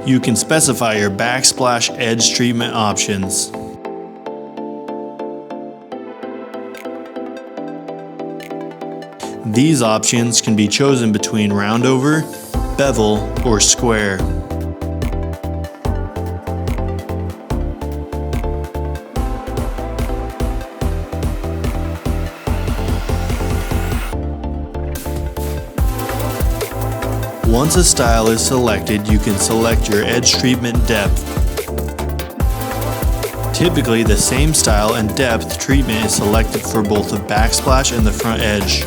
You can specify your backsplash edge treatment options. These options can be chosen between roundover, bevel, or square. Once a style is selected, you can select your edge treatment depth. Typically, the same style and depth treatment is selected for both the backsplash and the front edge.